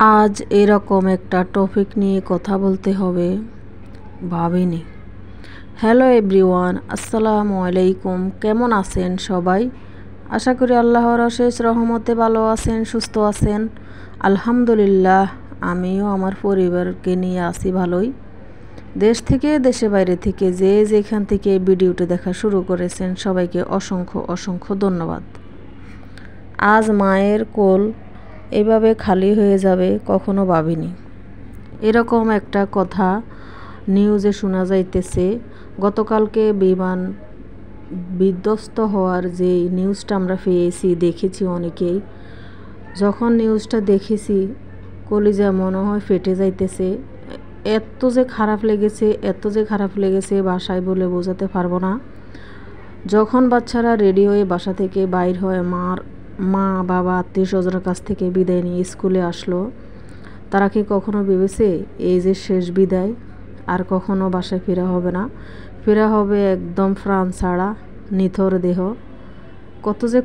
আজ এরকম একটা টপিক নিয়ে কথা বলতে হবে ভাবিনি। হ্যালো এভরিওয়ান, আসসালামু আলাইকুম। কেমন আছেন সবাই? আশা করি আল্লাহর অশেষ রহমতে ভালো আছেন, সুস্থ আছেন। আলহামদুলিল্লাহ, আমিও আমার পরিবারকে নিয়ে আছি ভালোই। দেশ থেকে দেশে বাইরে থেকে যে যেখান থেকে এই ভিডিওটি দেখা শুরু করেছেন সবাইকে অসংখ্য অসংখ্য ধন্যবাদ। আজ মায়ের কোল এভাবে খালি হয়ে যাবে কখনো ভাবিনি। এরকম একটা কথা নিউজে শোনা যাইতেছে। গতকালকে বিমান বিধ্বস্ত হওয়ার যে নিউজটা আমরা পেয়েছি, দেখেছি অনেকেই। যখন নিউজটা দেখেছি কলিজা মনে হয় ফেটে যাইতেছে। এত যে খারাপ লেগেছে বাসায় বলে বোঝাতে পারবো না। যখন বাচ্চারা রেডি হয়ে বাসা থেকে বাইর হয়, মা বাবা আত্মীয় স্বজনের কাছ থেকে বিদায় নিয়ে স্কুলে আসলো, তারা কি কখনো ভেবেছে এই যে শেষ বিদায়, আর কখনো বাসায় ফেরা হবে না? ফেরা হবে একদম প্রাণ ছাড়া নিথর দেহ। কত যে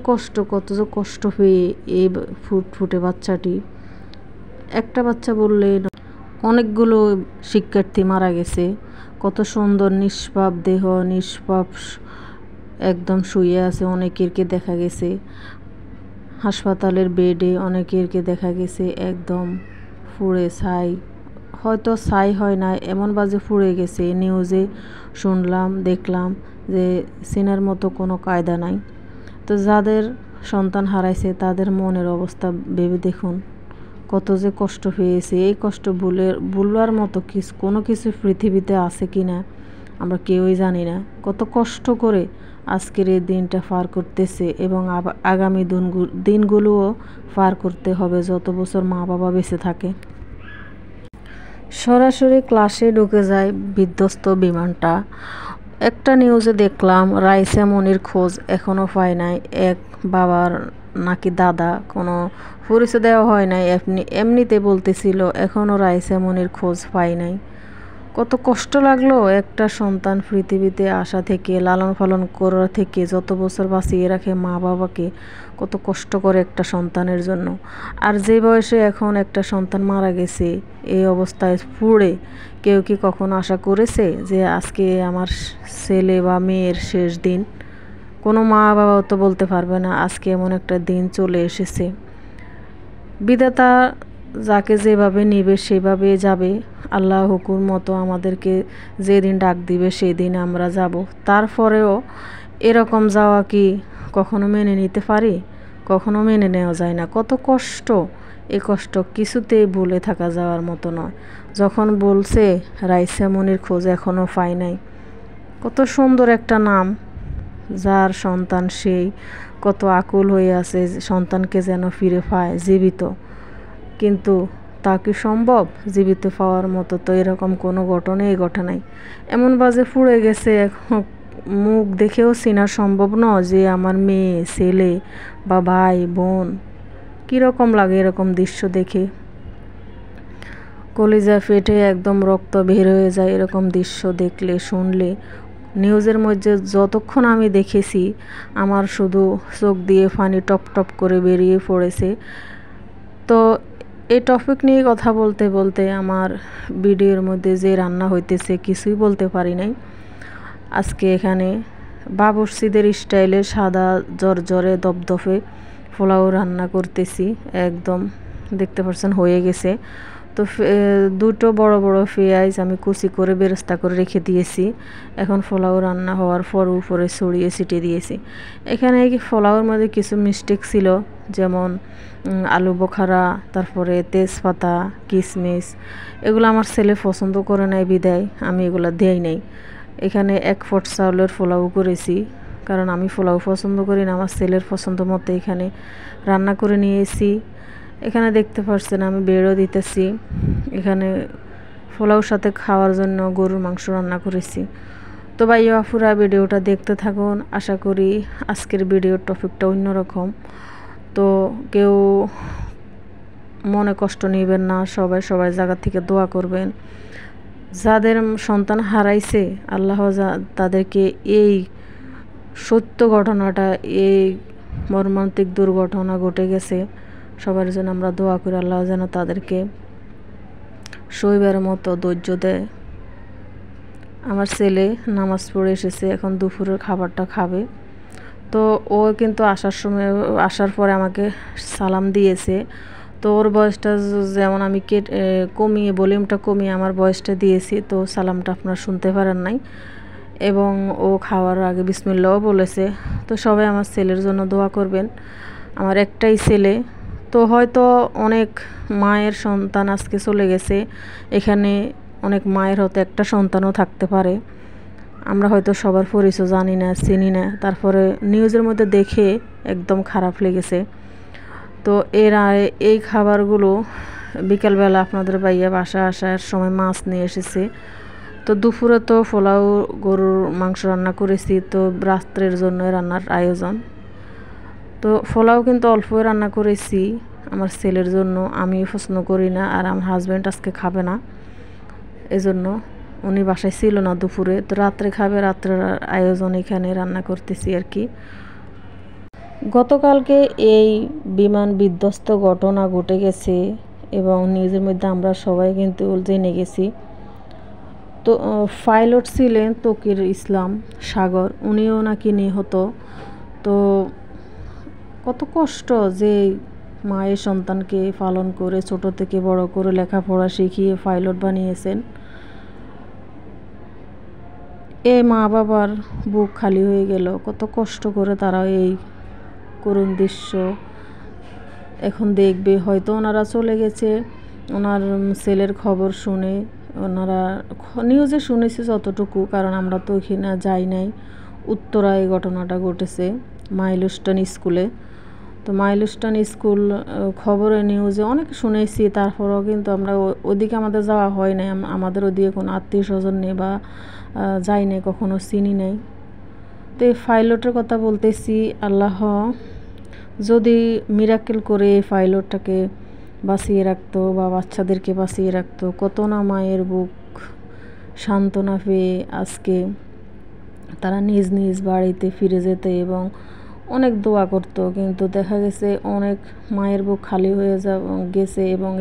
কষ্ট পেয়ে এই ফুটফুটে বাচ্চাটি, একটা বাচ্চা বললে অনেকগুলো শিক্ষার্থী মারা গেছে। কত সুন্দর নিষ্পাপ দেহ, নিষ্পাপ একদম শুয়ে আছে। অনেকেরকে দেখা গেছে হাসপাতালের বেডে, অনেকেরকে দেখা গেছে একদম পুড়ে ছাই, হয়তো ছাই হয় না, এমন বাজে পুড়ে গেছে। নিউজে শুনলাম, দেখলাম যে সিনার মতো কোনো কায়দা নাই। তো যাদের সন্তান হারাইছে তাদের মনের অবস্থা ভেবে দেখুন, কত যে কষ্ট পেয়েছে। এই কষ্ট ভুলার মতো কোনো কিছু পৃথিবীতে আছে কি না আমরা কেউই জানি না। কত কষ্ট করে আজকের এই দিনটা পার করতেছে এবং আগামী দিনগুলোও পার করতে হবে যত বছর মা বাবা বেঁচে থাকে। সরাসরি ক্লাসে ঢুকে যায় বিধ্বস্ত বিমানটা। একটা নিউজে দেখলাম রাইসা মনির খোঁজ এখনও পায় নাই। এক বাবার নাকি দাদা, কোনো পরিচয় দেওয়া হয় নাই, এমনিতে বলতেছিল এখনও রাইসা মনির খোঁজ পায় নাই। কত কষ্ট লাগলো একটা সন্তান পৃথিবীতে আসা থেকে, লালন পালন করা থেকে, যত বছর বাঁচিয়ে রাখে মা বাবাকে, কত কষ্ট করে একটা সন্তানের জন্য। আর যে বয়সে এখন একটা সন্তান মারা গেছে এই অবস্থায় পুড়ে, কেউ কি কখনো আশা করেছে যে আজকে আমার ছেলে বা মেয়ের শেষ দিন? কোনো মা বাবাও তো বলতে পারবে না আজকে এমন একটা দিন চলে এসেছে। বিধাতা যাকে যেভাবে নিবে সেভাবে যাবে। আল্লাহ হুকুম মতো আমাদেরকে যেদিন ডাক দিবে সেই দিন আমরা যাব। তারপরেও এরকম যাওয়া কি কখনো মেনে নিতে পারি? কখনো মেনে নেওয়া যায় না। কত কষ্ট, এই কষ্ট কিছুতেই ভুলে থাকা যাওয়ার মতো নয়। যখন বলছে রাইসা মনির খোঁজ এখনও পায় নাই, কত সুন্দর একটা নাম, যার সন্তান সেই কত আকুল হয়ে আছে সন্তানকে যেন ফিরে পায় জীবিত। কিন্তু তা কি সম্ভব? জীবিত পাওয়ার মতো তো এরকম কোনো ঘটনাই ঘটে নাই। এমন বাজে পুড়ে গেছে, মুখ দেখেও চেনা সম্ভব নয় যে আমার মেয়ে, ছেলে বা ভাই বোন। কীরকম লাগে এরকম দৃশ্য দেখে? কলিজা ফেটে একদম রক্ত বের হয়ে যায় এরকম দৃশ্য দেখলে, শুনলে। নিউজের মধ্যে যতক্ষণ আমি দেখেছি আমার শুধু চোখ দিয়ে পানি টপ টপ করে বেরিয়ে পড়েছে। তো এই টপিক নিয়ে কথা বলতে বলতে আমার ভিডিওর মধ্যে যে রান্না হইতেছে কিছুই বলতে পারি নাই। আজকে এখানে বাবুর্চিদের স্টাইলে সাদা জর্জরে দপদপে পোলাও রান্না করতেছি। একদম দেখতে পাচ্ছেন হয়ে গেছে। তো দুটো বড় বড় পেঁয়াজ আমি কুচি করে বেরেস্তা করে রেখে দিয়েছি। এখন পোলাও রান্না হওয়ার পর উপরে ছড়িয়ে ছিটিয়ে দিয়েছি। এখানে পোলাওর মধ্যে কিছু মিস্টেক ছিল, যেমন আলু বোখারা, তারপরে তেজপাতা, কিশমিশ, এগুলো আমার ছেলে পছন্দ করে নাই বিদায় আমি এগুলো দেই নাই। এখানে 1 পট চাউলের পোলাও করেছি, কারণ আমি পোলাও পছন্দ করি না। আমার ছেলের পছন্দ মতো এখানে রান্না করে নিয়েছি। এখানে দেখতে পাচ্ছেন আমি বেড়ও দিতেছি। এখানে পোলাওর সাথে খাওয়ার জন্য গরুর মাংস রান্না করেছি। তো ভাইয়া আপুরা ভিডিওটা দেখতে থাকুন। আশা করি আজকের ভিডিওর টপিকটা অন্যরকম। তো কেউ মনে কষ্ট নেবেন না, সবাই জায়গা থেকে দোয়া করবেন। যাদের সন্তান হারাইছে আল্লাহ তাদেরকে এই সত্য ঘটনাটা, এই মর্মান্তিক দুর্ঘটনা ঘটে গেছে, সবার জন্য আমরা দোয়া করি আল্লাহ যেন তাদেরকে শৈবের মতো ধৈর্য দেয়। আমার ছেলে নামাজ পড়ে এসেছে, এখন দুপুরের খাবারটা খাবে। তো ও কিন্তু আসার পরে আমাকে সালাম দিয়েছে। তো ওর বয়সটা যেমন আমি কমিয়ে ভলিউমটা কমিয়ে আমার বয়সটা দিয়েছি, তো সালামটা আপনারা শুনতে পারেন নাই। এবং ও খাওয়ার আগে বিসমিল্লাহও বলেছে। তো সবাই আমার ছেলের জন্য দোয়া করবেন। আমার একটাই ছেলে, তো হয়তো অনেক মায়ের সন্তান আজকে চলে গেছে, এখানে অনেক মায়ের হয়তো একটা সন্তানও থাকতে পারে। আমরা হয়তো সবার পরিচয় জানি না, চিনি না, তারপরে নিউজের মধ্যে দেখে একদম খারাপ লেগেছে। তো এই খাবারগুলো বিকালবেলা আপনাদের ভাইয়া বাসা আসার সময় মাছ নিয়ে এসেছে। তো দুপুরে তো পোলাও গরুর মাংস রান্না করেছি, তো রাত্রের জন্য রান্নার আয়োজন। তো পোলাও কিন্তু অল্পই রান্না করেছি আমার ছেলের জন্য, আমি পছন্দ করি না, আর আমার হাজব্যান্ড আজকে খাবে না, এজন্য উনি বাসায় ছিল না দুপুরে। তো রাত্রে খাবে, রাত্রের আয়োজন এখানে রান্না করতেছি আর কি। গতকালকে এই বিমান বিধ্বস্ত ঘটনা ঘটে গেছে এবং নিউজের মধ্যে আমরা সবাই কিন্তু জেনে গেছি। তো পাইলট ছিলেন তকির ইসলাম সাগর, উনিও নাকি নিহত। তো কত কষ্ট যে মায়ের সন্তানকে পালন করে ছোট থেকে বড় করে লেখাপড়া শিখিয়ে পাইলট বানিয়েছেন। এই মা বাবার বুক খালি হয়ে গেল, কত কষ্ট করে তারা এই করুণ দৃশ্য এখন দেখবে। হয়তো ওনারা চলে গেছে, ওনার ছেলের খবর শুনে ওনারা নিউজে শুনেছি যতটুকু, কারণ আমরা তো ওইখানে যাই নাই। উত্তরায় এই ঘটনাটা ঘটেছে মাইলস্টোন স্কুলে। তো মাইলস্টোন স্কুল খবরে নিউজে অনেক শুনেছি, তারপরেও কিন্তু আমরা ওদিকে আমাদের যাওয়া হয় নাই। আমাদের ওদিকে কোনো আত্মীয় স্বজন নেই বা যাই নাই, কখনো চিনি নাই। তো এই পাইলটের কথা বলতেছি, আল্লাহ যদি মিরাকেল করে এই পাইলটটাকে বাঁচিয়ে রাখতো বা বাচ্চাদেরকে বাঁচিয়ে রাখতো, কত না মায়ের বুক সান্ত্বনা পেয়ে আজকে তারা নিজ নিজ বাড়িতে ফিরে যেতে এবং অনেক দোয়া করতো। কিন্তু দেখা গেছে অনেক মায়ের বুক খালি হয়ে গেছে এবং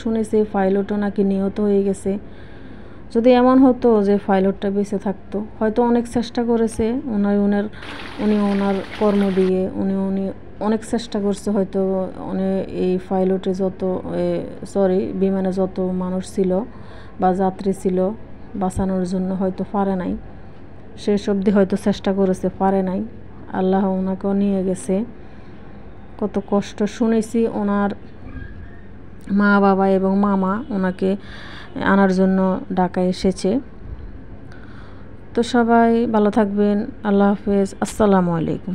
শুনেছি পাইলটও নাকি নিহত হয়ে গেছে। যদি এমন হতো যে পাইলটটা বেঁচে থাকতো, হয়তো অনেক চেষ্টা করেছে উনি ওনার কর্ম দিয়ে উনি অনেক চেষ্টা করছে, হয়তো উনি এই পাইলটে বিমানে যত মানুষ ছিল বা যাত্রী ছিল বাঁচানোর জন্য হয়তো পারে নাই, সেসব দিয়ে হয়তো চেষ্টা করেছে, পারে নাই। আল্লাহ ওনাকেও নিয়ে গেছে। কত কষ্ট শুনেছি, ওনার মা বাবা এবং মামা ওনাকে আনার জন্য ঢাকায় এসেছে। তো সবাই ভালো থাকবেন, আল্লাহ হাফেজ, আসসালামু আলাইকুম।